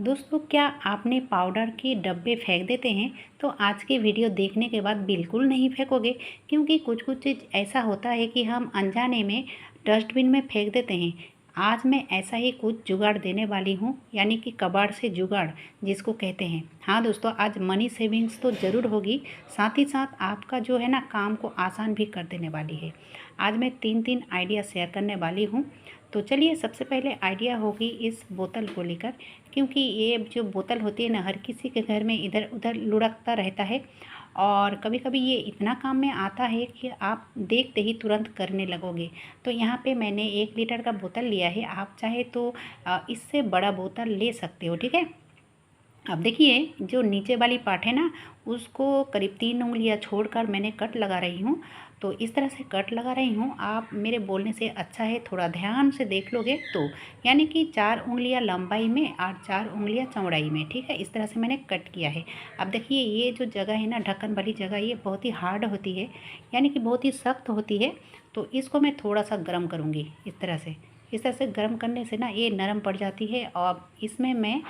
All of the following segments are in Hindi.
दोस्तों, क्या आपने पाउडर के डब्बे फेंक देते हैं? तो आज की वीडियो देखने के बाद बिल्कुल नहीं फेंकोगे, क्योंकि कुछ कुछ चीज़ ऐसा होता है कि हम अनजाने में डस्टबिन में फेंक देते हैं। आज मैं ऐसा ही कुछ जुगाड़ देने वाली हूँ, यानी कि कबाड़ से जुगाड़ जिसको कहते हैं। हाँ दोस्तों, आज मनी सेविंग्स तो ज़रूर होगी, साथ ही साथ आपका जो है ना काम को आसान भी कर देने वाली है। आज मैं तीन आइडिया शेयर करने वाली हूँ। तो चलिए, सबसे पहले आइडिया होगी इस बोतल को लेकर, क्योंकि ये जो बोतल होती है ना, हर किसी के घर में इधर उधर लुढ़कता रहता है और कभी कभी ये इतना काम में आता है कि आप देखते ही तुरंत करने लगोगे। तो यहाँ पे मैंने 1 लीटर का बोतल लिया है। आप चाहे तो इससे बड़ा बोतल ले सकते हो, ठीक है। अब देखिए, जो नीचे वाली पार्ट है ना, उसको करीब 3 उंगलियां छोड़कर मैंने कट लगा रही हूँ। तो इस तरह से कट लगा रही हूँ। आप मेरे बोलने से अच्छा है थोड़ा ध्यान से देख लोगे तो, यानी कि 4 उंगलियां लंबाई में और 4 उंगलियां चौड़ाई में, ठीक है। इस तरह से मैंने कट किया है। अब देखिए, ये जो जगह है ना, ढक्कन वाली जगह, ये बहुत ही हार्ड होती है, यानी कि बहुत ही सख्त होती है। तो इसको मैं थोड़ा सा गर्म करूँगी इस तरह से। इस तरह से गर्म करने से ना ये नरम पड़ जाती है। और इसमें मैं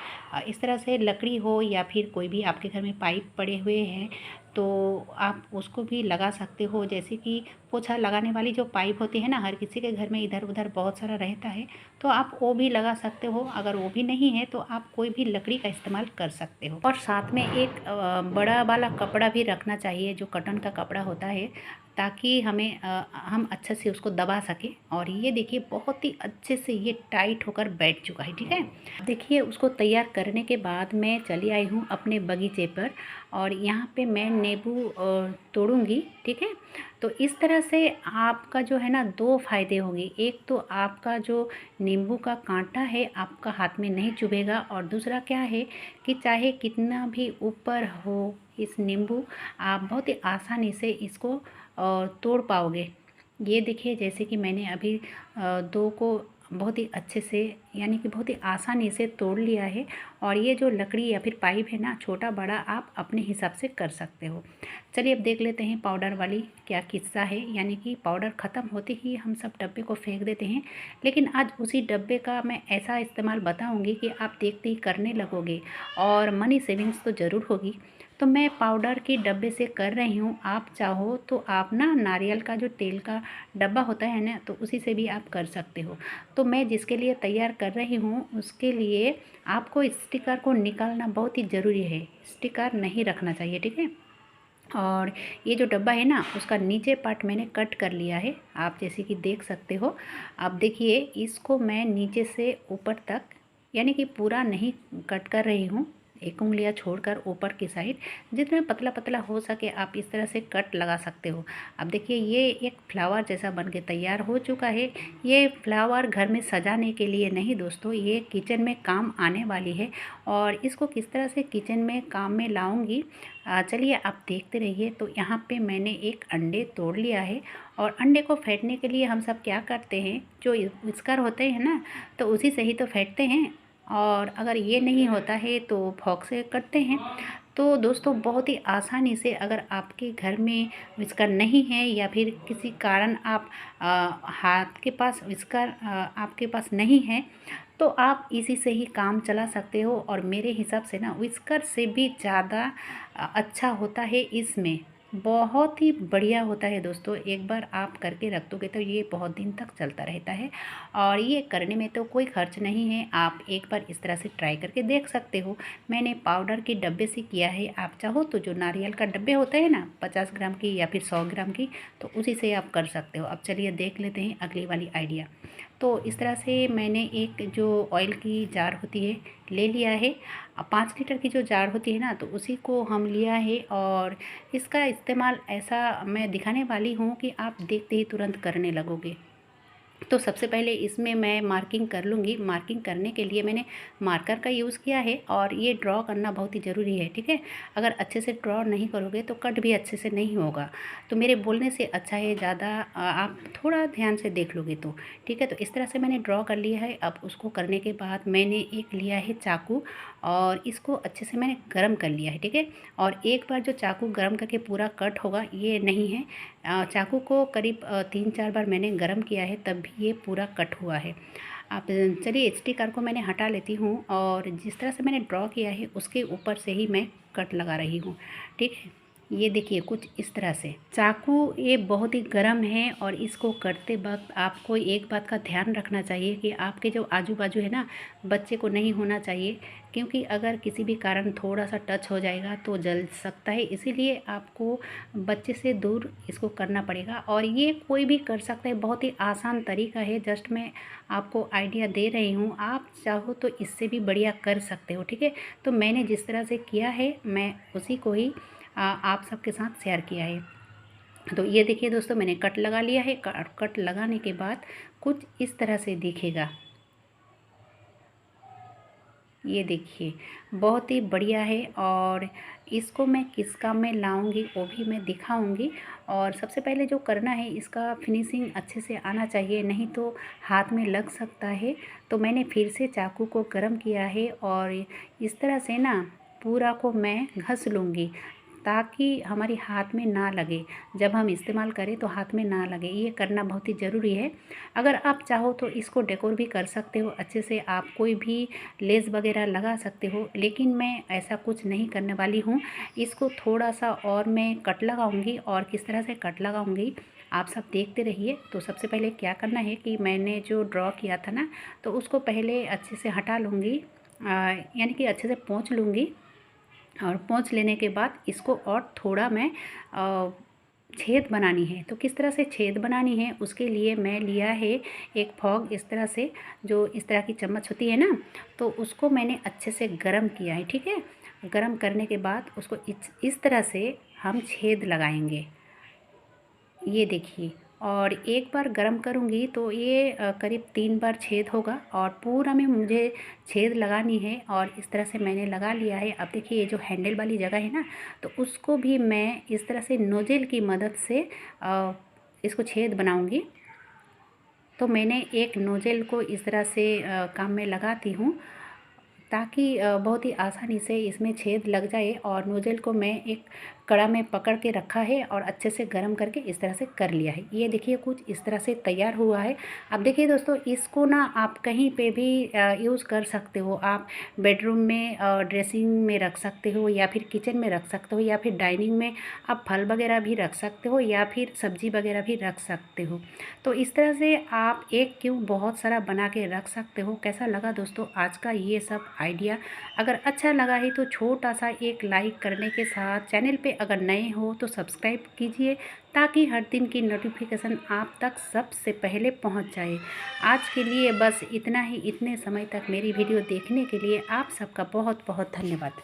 इस तरह से लकड़ी हो या फिर कोई भी आपके घर में पाइप पड़े हुए हैं तो आप उसको भी लगा सकते हो। जैसे कि पोछा लगाने वाली जो पाइप होती है ना, हर किसी के घर में इधर उधर बहुत सारा रहता है, तो आप वो भी लगा सकते हो। अगर वो भी नहीं है तो आप कोई भी लकड़ी का इस्तेमाल कर सकते हो। और साथ में एक बड़ा वाला कपड़ा भी रखना चाहिए, जो कॉटन का कपड़ा होता है, ताकि हम अच्छे से उसको दबा सकें। और ये देखिए, बहुत ही अच्छे से ये टाइट होकर बैठ चुका है, ठीक है। देखिए, उसको तैयार करने के बाद मैं चली आई हूँ अपने बगीचे पर, और यहाँ पे मैं नींबू तोड़ूंगी, ठीक है। तो इस तरह से आपका जो है ना, दो फायदे होंगे। एक तो आपका जो नींबू का कांटा है आपका हाथ में नहीं चुभेगा, और दूसरा क्या है कि चाहे कितना भी ऊपर हो इस नींबू, आप बहुत ही आसानी से इसको तोड़ पाओगे। ये देखिए, जैसे कि मैंने अभी दो को बहुत ही अच्छे से, यानी कि बहुत ही आसानी से तोड़ लिया है। और ये जो लकड़ी या फिर पाइप है ना, छोटा बड़ा आप अपने हिसाब से कर सकते हो। चलिए, अब देख लेते हैं पाउडर वाली क्या किस्सा है। यानी कि पाउडर ख़त्म होते ही हम सब डब्बे को फेंक देते हैं, लेकिन आज उसी डब्बे का मैं ऐसा इस्तेमाल बताऊंगी कि आप देखते ही करने लगोगे और मनी सेविंग्स तो ज़रूर होगी। तो मैं पाउडर की डब्बे से कर रही हूँ। आप चाहो तो आप ना नारियल का जो तेल का डब्बा होता है ना, तो उसी से भी आप कर सकते हो। तो मैं जिसके लिए तैयार कर रही हूँ उसके लिए आपको स्टिकर को निकालना बहुत ही ज़रूरी है। स्टिकर नहीं रखना चाहिए, ठीक है। और ये जो डब्बा है ना, उसका नीचे पार्ट मैंने कट कर लिया है, आप जैसे कि देख सकते हो। अब देखिए, इसको मैं नीचे से ऊपर तक, यानी कि पूरा नहीं कट कर रही हूँ, 1 उंगलियां छोड़कर ऊपर की साइड जितना पतला पतला हो सके आप इस तरह से कट लगा सकते हो। अब देखिए, ये एक फ्लावर जैसा बन के तैयार हो चुका है। ये फ्लावर घर में सजाने के लिए नहीं दोस्तों, ये किचन में काम आने वाली है। और इसको किस तरह से किचन में काम में लाऊंगी, चलिए आप देखते रहिए। तो यहाँ पे मैंने एक अंडे तोड़ लिया है, और अंडे को फेंटने के लिए हम सब क्या करते हैं, जो विस्कर होते हैं ना, तो उसी से ही तो फेंटते हैं। और अगर ये नहीं होता है तो फॉक से करते हैं। तो दोस्तों, बहुत ही आसानी से, अगर आपके घर में विस्कर नहीं है या फिर किसी कारण आप हाथ के पास विस्कर आपके पास नहीं है, तो आप इसी से ही काम चला सकते हो। और मेरे हिसाब से ना, विस्कर से भी ज़्यादा अच्छा होता है इसमें, बहुत ही बढ़िया होता है दोस्तों। एक बार आप करके रख दोगे तो ये बहुत दिन तक चलता रहता है, और ये करने में तो कोई खर्च नहीं है। आप एक बार इस तरह से ट्राई करके देख सकते हो। मैंने पाउडर के डब्बे से किया है। आप चाहो तो जो नारियल का डब्बे होते हैं ना, 50 ग्राम की या फिर 100 ग्राम की, तो उसी से आप कर सकते हो। अब चलिए देख लेते हैं अगली वाली आइडिया। तो इस तरह से मैंने एक जो ऑयल की जार होती है ले लिया है। 5 लीटर की जो जार होती है ना, तो उसी को हम लिया है। और इसका इस्तेमाल ऐसा मैं दिखाने वाली हूँ कि आप देखते ही तुरंत करने लगोगे। तो सबसे पहले इसमें मैं मार्किंग कर लूँगी। मार्किंग करने के लिए मैंने मार्कर का यूज़ किया है, और ये ड्रॉ करना बहुत ही ज़रूरी है, ठीक है। अगर अच्छे से ड्रॉ नहीं करोगे तो कट भी अच्छे से नहीं होगा। तो मेरे बोलने से अच्छा है ज़्यादा आप थोड़ा ध्यान से देख लोगे तो, ठीक है। तो इस तरह से मैंने ड्रॉ कर लिया है। अब उसको करने के बाद मैंने एक लिया है चाकू, और इसको अच्छे से मैंने गर्म कर लिया है, ठीक है। और एक बार जो चाकू गर्म करके पूरा कट होगा, ये नहीं है। चाकू को करीब 3-4 बार मैंने गर्म किया है, तब भी ये पूरा कट हुआ है। आप चलिए एचडी कार्ड को मैंने हटा लेती हूँ और जिस तरह से मैंने ड्रॉ किया है उसके ऊपर से ही मैं कट लगा रही हूँ। ठीक है, ये देखिए कुछ इस तरह से। चाकू ये बहुत ही गर्म है और इसको करते वक्त आपको एक बात का ध्यान रखना चाहिए कि आपके जो आजू बाजू है ना, बच्चे को नहीं होना चाहिए, क्योंकि अगर किसी भी कारण थोड़ा सा टच हो जाएगा तो जल सकता है। इसीलिए आपको बच्चे से दूर इसको करना पड़ेगा और ये कोई भी कर सकता है, बहुत ही आसान तरीका है। जस्ट मैं आपको आइडिया दे रही हूँ, आप चाहो तो इससे भी बढ़िया कर सकते हो। ठीक है, तो मैंने जिस तरह से किया है मैं उसी को ही आप सबके साथ शेयर किया है। तो ये देखिए दोस्तों, मैंने कट लगा लिया है। कट लगाने के बाद कुछ इस तरह से दिखेगा। ये देखिए बहुत ही बढ़िया है और इसको मैं किस काम में लाऊंगी वो भी मैं दिखाऊंगी। और सबसे पहले जो करना है, इसका फिनिशिंग अच्छे से आना चाहिए, नहीं तो हाथ में लग सकता है। तो मैंने फिर से चाकू को गर्म किया है और इस तरह से ना पूरा को मैं घस लूँगी ताकि हमारी हाथ में ना लगे, जब हम इस्तेमाल करें तो हाथ में ना लगे। ये करना बहुत ही ज़रूरी है। अगर आप चाहो तो इसको डेकोर भी कर सकते हो अच्छे से, आप कोई भी लेस वगैरह लगा सकते हो, लेकिन मैं ऐसा कुछ नहीं करने वाली हूँ। इसको थोड़ा सा और मैं कट लगाऊंगी और किस तरह से कट लगाऊंगी आप सब देखते रहिए। तो सबसे पहले क्या करना है कि मैंने जो ड्रॉ किया था ना, तो उसको पहले अच्छे से हटा लूँगी, यानी कि अच्छे से पोंछ लूँगी। और पोंछ लेने के बाद इसको और थोड़ा मैं छेद बनानी है। तो किस तरह से छेद बनानी है उसके लिए मैं लिया है एक फॉग, इस तरह से, जो इस तरह की चम्मच होती है ना, तो उसको मैंने अच्छे से गर्म किया है। ठीक है, गर्म करने के बाद उसको इस तरह से हम छेद लगाएंगे। ये देखिए, और एक बार गरम करूँगी तो ये करीब 3 बार छेद होगा और पूरा में मुझे छेद लगानी है। और इस तरह से मैंने लगा लिया है। अब देखिए ये जो हैंडल वाली जगह है ना, तो उसको भी मैं इस तरह से नोजल की मदद से इसको छेद बनाऊँगी। तो मैंने एक नोजल को इस तरह से काम में लगाती हूँ ताकि बहुत ही आसानी से इसमें छेद लग जाए। और नोजल को मैं एक कड़ा में पकड़ के रखा है और अच्छे से गर्म करके इस तरह से कर लिया है। ये देखिए कुछ इस तरह से तैयार हुआ है। अब देखिए दोस्तों, इसको ना आप कहीं पे भी यूज़ कर सकते हो। आप बेडरूम में ड्रेसिंग में रख सकते हो, या फिर किचन में रख सकते हो, या फिर डाइनिंग में आप फल वगैरह भी रख सकते हो, या फिर सब्जी वगैरह भी रख सकते हो। तो इस तरह से आप एक क्यों बहुत सारा बना के रख सकते हो। कैसा लगा दोस्तों आज का ये सब आइडिया? अगर अच्छा लगा है तो छोटा सा एक लाइक करने के साथ, चैनल पे अगर नए हो तो सब्सक्राइब कीजिए ताकि हर दिन की नोटिफिकेशन आप तक सबसे पहले पहुंच जाए। आज के लिए बस इतना ही। इतने समय तक मेरी वीडियो देखने के लिए आप सबका बहुत बहुत धन्यवाद।